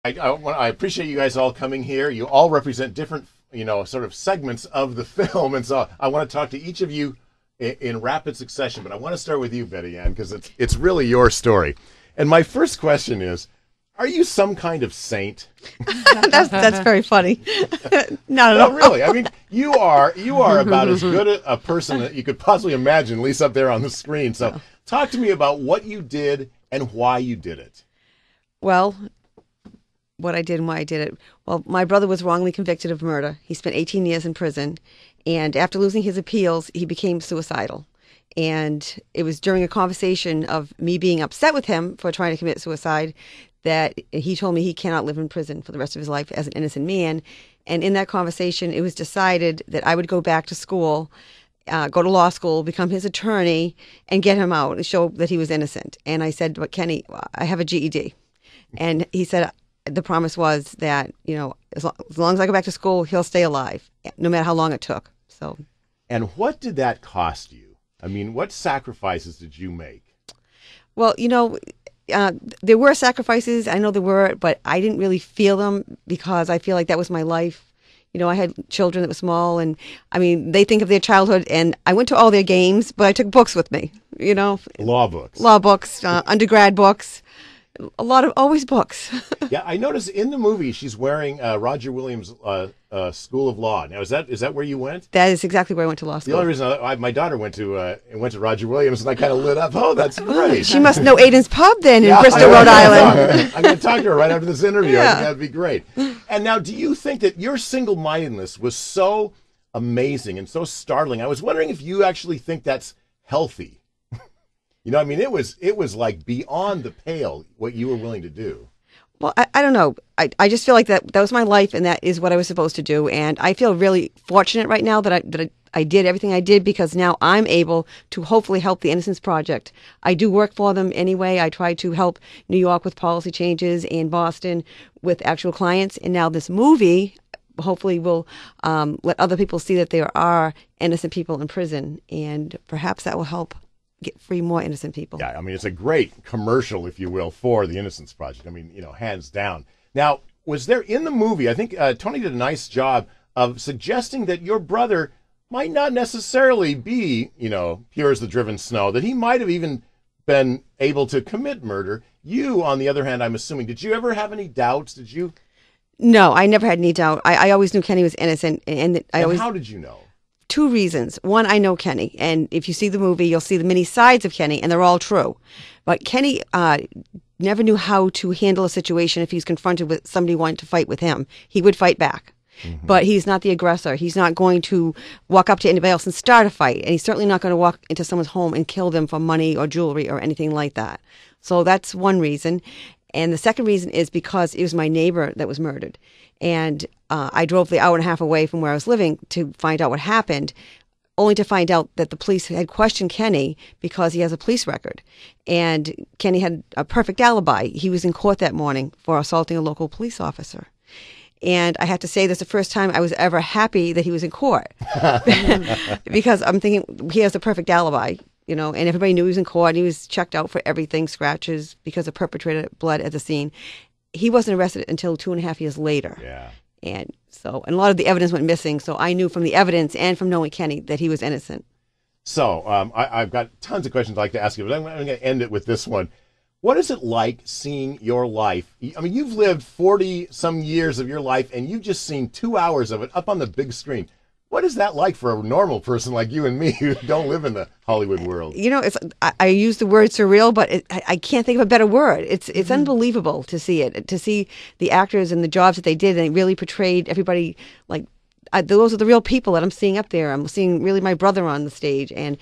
I appreciate you guys all coming here. You all represent different, sort of segments of the film, and so I want to talk to each of you in rapid succession. But I want to start with you, Betty Ann, because it's really your story. And my first question is: are you some kind of saint? That's very funny. Not at No, all. really. I mean, you are about as good a person that you could possibly imagine, at least up there on the screen. So, talk to me about what you did and why you did it. Well, what I did and why I did it. Well, my brother was wrongly convicted of murder. He spent 18 years in prison, and after losing his appeals, he became suicidal. And it was during a conversation of me being upset with him for trying to commit suicide that he told me he cannot live in prison for the rest of his life as an innocent man. And in that conversation, it was decided that I would go back to school, go to law school, become his attorney, and get him out and show that he was innocent. And I said, but Kenny, I have a GED. And he said, the promise was that, as long as I go back to school, he'll stay alive, no matter how long it took. So, And what did that cost you? I mean, what sacrifices did you make? well, there were sacrifices. I know there were, but I didn't really feel them because I feel like that was my life. I had children that were small, and I mean, they think of their childhood, and I went to all their games, but I took books with me, Law books. law books, undergrad books, always books. Yeah, I noticed in the movie she's wearing Roger Williams' School of Law. Now, is that where you went? That is exactly where I went to law The school. only reason my daughter went to Roger Williams, and I kind of lit up. Oh, that's great. She must know Aiden's Pub then in Yeah, Bristol, Rhode Island. I'm going to talk to her right after this interview. I Yeah. think that'd be great. And now, do you think that your single-mindedness was so amazing and so startling? I was wondering if you actually think that's healthy. I mean, it was like beyond the pale what you were willing to do. Well, I don't know. I just feel like that was my life, and that is what I was supposed to do. And I feel really fortunate right now that I did everything I did, because now I'm able to hopefully help the Innocence Project. I do work for them anyway. I try to help New York with policy changes and Boston with actual clients. And now this movie hopefully will let other people see that there are innocent people in prison, and perhaps that will help get free more innocent people. Yeah, I mean, it's a great commercial, if you will, for the Innocence Project. I mean, hands down. Now, was there in the movie, I think Tony did a nice job of suggesting that your brother might not necessarily be, pure as the driven snow, that he might have even been able to commit murder. You, on the other hand, I'm assuming, did you ever have any doubts? Did you? No, I never had any doubt. I always knew Kenny was innocent, and How did you know? Two reasons. One, I know Kenny, and if you see the movie, you'll see the many sides of Kenny, and they're all true. But Kenny never knew how to handle a situation if he's confronted with somebody wanting to fight with him. He would fight back. Mm-hmm. But he's not the aggressor. He's not going to walk up to anybody else and start a fight. And he's certainly not going to walk into someone's home and kill them for money or jewelry or anything like that. So that's one reason. And the second reason is because it was my neighbor that was murdered. And I drove the hour and a half away from where I was living to find out what happened, only to find out that the police had questioned Kenny because he has a police record. And Kenny had a perfect alibi. He was in court that morning for assaulting a local police officer. And I have to say, that's the first time I was ever happy that he was in court. Because I'm thinking, he has a perfect alibi, and everybody knew he was in court. He was checked out for everything, scratches, because of perpetrated blood at the scene. He wasn't arrested until 2.5 years later. Yeah. And a lot of the evidence went missing. So I knew from the evidence and from knowing Kenny that he was innocent. So I've got tons of questions I'd like to ask you, but I'm going to end it with this one. What is it like seeing your life? I mean, you've lived 40-some years of your life, and you've just seen 2 hours of it up on the big screen. What is that like for a normal person like you and me who don't live in the Hollywood world? I use the word surreal, but I can't think of a better word. It's unbelievable to see it, to see the actors and the jobs that they did, and they really portrayed everybody like those are the real people that I'm seeing up there. I'm seeing really my brother on the stage, and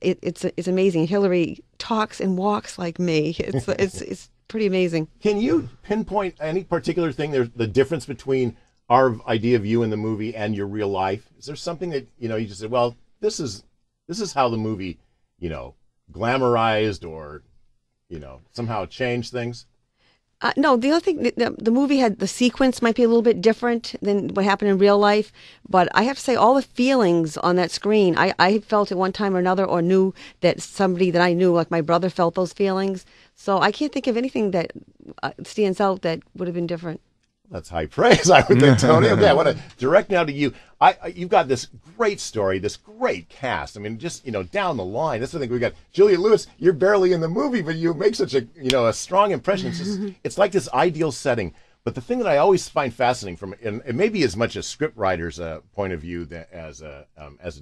it's amazing. Hillary talks and walks like me. It's pretty amazing. Can you pinpoint any particular thing? There's the difference between our idea of you in the movie and your real life. Is there something that you just said, well, this is how the movie glamorized or somehow changed things? No, the other thing, the movie had the sequence might be a little bit different than what happened in real life, but I have to say all the feelings on that screen, I felt at one time or another, or knew that somebody that I knew, like my brother, felt those feelings. So I can't think of anything that stands out that would have been different. That's high praise, I would think, Tony. Okay, I want to direct now to you. You've got this great story, this great cast. I mean, just, down the line. That's the thing. We got Julia Lewis. You're barely in the movie, but you make such a strong impression. It's like this ideal setting. But the thing that I always find fascinating and maybe as much a script writer's point of view as a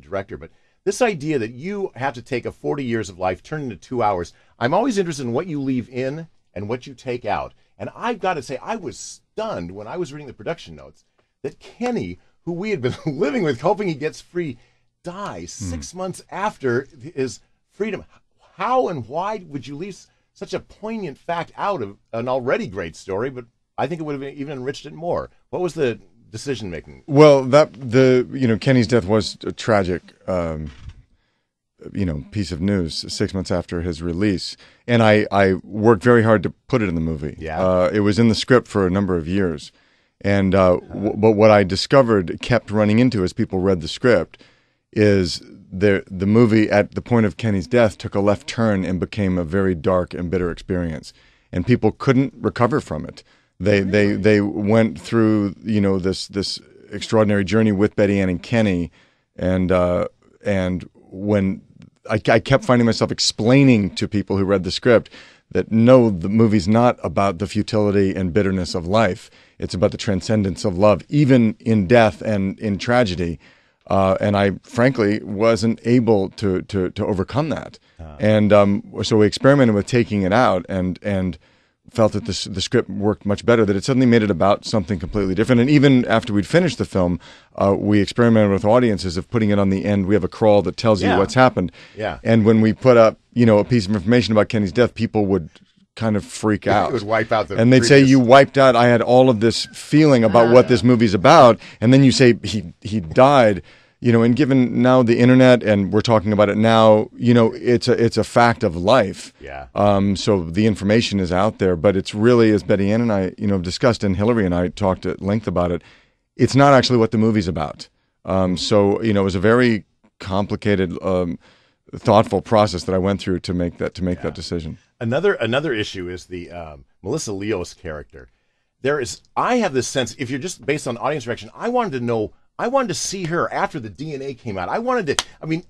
director, but this idea that you have to take a 40 years of life, turn into 2 hours. I'm always interested in what you leave in and what you take out. And I've got to say, I was stunned when I was reading the production notes that Kenny, who we had been living with, hoping he gets free, dies 6 months after his freedom. How and why would you leave such a poignant fact out of an already great story? But I think it would have even enriched it more. What was the decision making? Well, Kenny's death was a tragic. Piece of news 6 months after his release. And I worked very hard to put it in the movie. Yeah. It was in the script for a number of years. And but what I discovered, kept running into as people read the script, is the movie at the point of Kenny's death took a left turn and became a very dark and bitter experience. And people couldn't recover from it. They went through, this extraordinary journey with Betty Ann and Kenny, and when I kept finding myself explaining to people who read the script that no, the movie's not about the futility and bitterness of life. It's about the transcendence of love, even in death and in tragedy. And I, frankly, wasn't able to overcome that. And so we experimented with taking it out and felt that the script worked much better, that it suddenly made it about something completely different. And even after we'd finished the film, we experimented with audiences of putting it on the end. We have a crawl that tells you what's happened. Yeah. And when we put up, a piece of information about Kenny's death, people would kind of freak out. It would wipe out the And they'd say, you wiped out, I had all of this feeling about what this movie's about. And then you say, he died. And given now the internet, and we're talking about it now, it's a fact of life. Yeah. So the information is out there, but it's really, as Betty Ann and I, discussed, and Hillary and I talked at length about it, it's not actually what the movie's about. So it was a very complicated, thoughtful process that I went through to make that that decision. Another issue is the Melissa Leo's character. I have this sense, if you're just based on audience reaction, I wanted to see her after the DNA came out.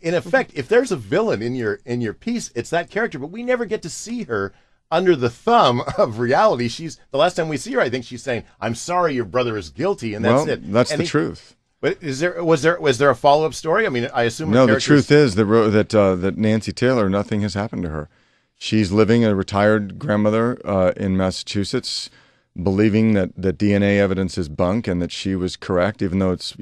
In effect, if there's a villain in your piece, it's that character, but we never get to see her under the thumb of reality. The last time we see her, I think she's saying, "I'm sorry, your brother is guilty," and that's it. That's the truth. But was there a follow-up story? I assume no. The truth is that Nancy Taylor, nothing has happened to her. She's living a retired grandmother in Massachusetts, believing that DNA evidence is bunk and that she was correct, even though it's,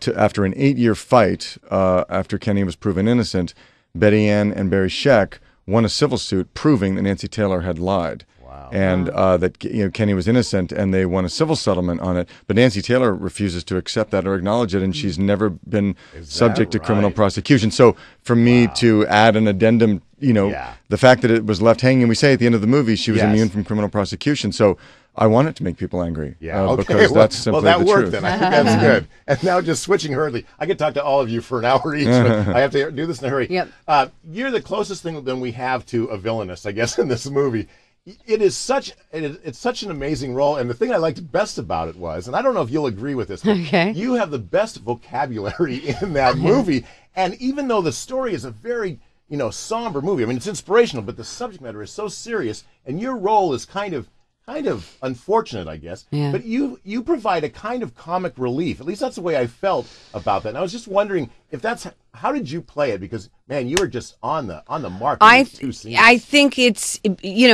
after an 8-year fight, after Kenny was proven innocent, Betty Ann and Barry Scheck won a civil suit proving that Nancy Taylor had lied. Wow. And that Kenny was innocent, and they won a civil settlement on it. But Nancy Taylor refuses to accept that or acknowledge it, and she's never been subject to criminal prosecution. So for me to add an addendum, the fact that it was left hanging, we say at the end of the movie she was immune from criminal prosecution. So I wanted to make people angry. Because that's simply that the worked truth. Then. I think that's good. And now just switching hurriedly, I could talk to all of you for an hour each, but I have to do this in a hurry. Yep. You're the closest thing that we have to a villainess, I guess, in this movie. It's such an amazing role, and the thing I liked best about it was, and I don't know if you'll agree with this, but you have the best vocabulary in that movie, and even though the story is a very somber movie, it's inspirational, but the subject matter is so serious, and your role is kind of unfortunate, I guess. Yeah. But you provide a kind of comic relief. At least that's the way I felt about that. And I was just wondering if how did you play it? Because man, you were just on the mark. I think it's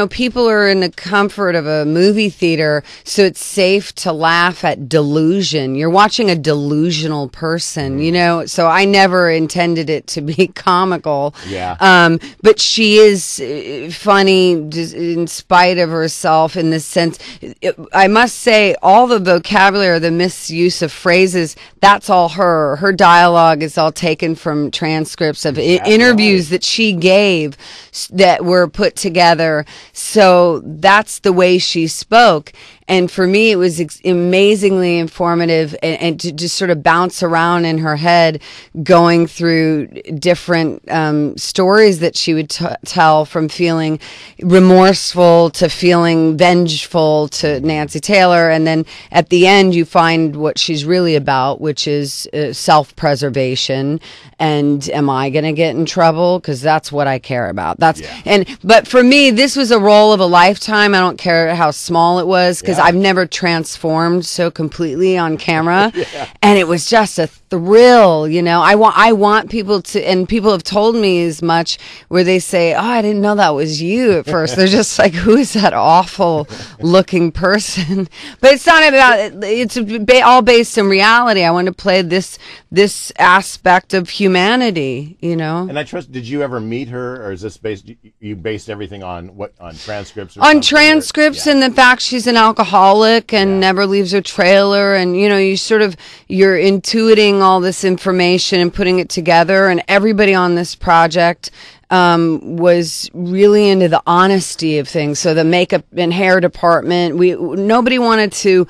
people are in the comfort of a movie theater, so it's safe to laugh at delusion. You're watching a delusional person, So I never intended it to be comical. Yeah. But she is funny in spite of herself in this sense. I must say, all the vocabulary, the misuse of phrases, that's all her. Her dialogue is all taken from from transcripts of interviews that she gave that were put together. So that's the way she spoke. And for me, it was amazingly informative, and to just sort of bounce around in her head, going through different stories that she would tell, from feeling remorseful to feeling vengeful to Nancy Taylor. And then at the end, you find what she's really about, which is self-preservation. And am I going to get in trouble? Because that's what I care about. But for me, this was a role of a lifetime. I don't care how small it was, because I've never transformed so completely on camera. And it was just a thrill, you know. I want people to, and people have told me as much, where they say, oh, I didn't know that was you at first. They're just like, who is that awful looking person? But it's not about, it's all based in reality. I want to play this aspect of humanity, you know. And I trust, did you ever meet her, or is this based, you based everything on transcripts? On transcripts, and the fact she's an alcoholic and never leaves her trailer, and you know, you're intuiting all this information and putting it together. And everybody on this project was really into the honesty of things. So the makeup and hair department, nobody wanted to.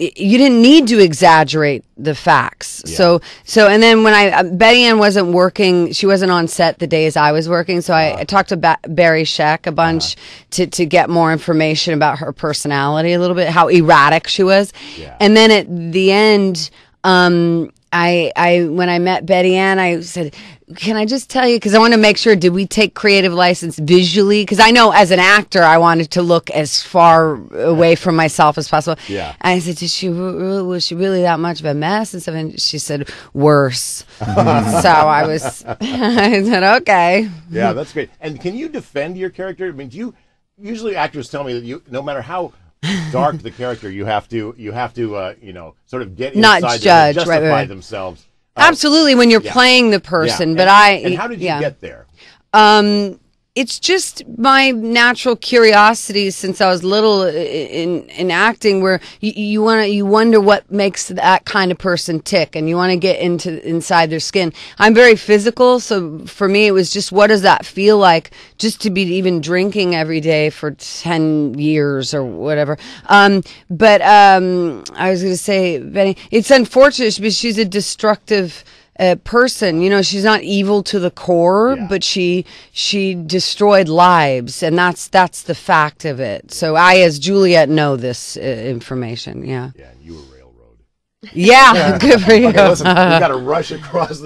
You didn't need to exaggerate the facts. So, and then when Betty Ann wasn't working, she wasn't on set the days I was working. So I talked to Barry Sheck a bunch to get more information about her personality a little bit, how erratic she was. And then at the end, when I met Betty Ann, I said, can I just tell you, because I want to make sure, did we take creative license visually? Because I know as an actor, I wanted to look as far away from myself as possible. And I said, was she really that much of a mess and stuff? And she said, worse. So I said, okay. Yeah, that's great. And can you defend your character? I mean, usually actors tell me that no matter how dark the character, you have to sort of get inside not judge, them and justify themselves. Absolutely, when you're playing the person. But and how did you get there? It's just my natural curiosity since I was little in acting, where you wonder what makes that kind of person tick, and you want to get inside their skin. I'm very physical, so for me it was just, what does that feel like, just to be even drinking every day for 10 years or whatever. But I was going to say, Benny, it's unfortunate because she's a destructive person. You know, she's not evil to the core, but she destroyed lives, and that's the fact of it. So I, as Juliet, know this information. Yeah. Yeah, and you were railroad. Yeah, good for you. Okay, listen, we got to rush across this.